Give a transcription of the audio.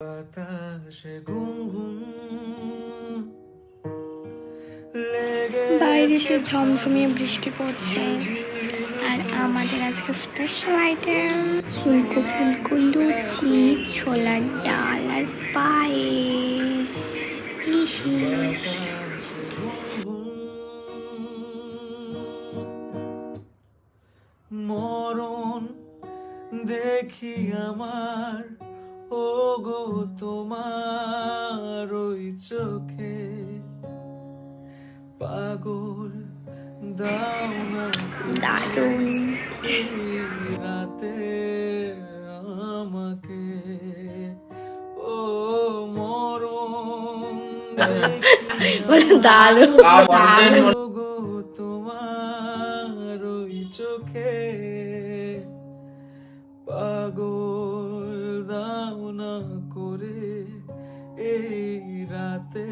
বাতাসে ঘুম বাইরেতে ঝমঝমিয়ে বৃষ্টি পড়ছে আর আমাদের আজকে স্পেশাল আইটেম ফুলকো ফুলকো লুচি, ছোলার ডাল আর পায়েস। মরণ দেখি আমার ও গো তোমার ওই চোখে, পাগল দাও না দারুণ। এই রাতে আমাকে। ও মরণ দারুণ গো তোমার ওই চোখে, পাগল দাও না করে এই রাতে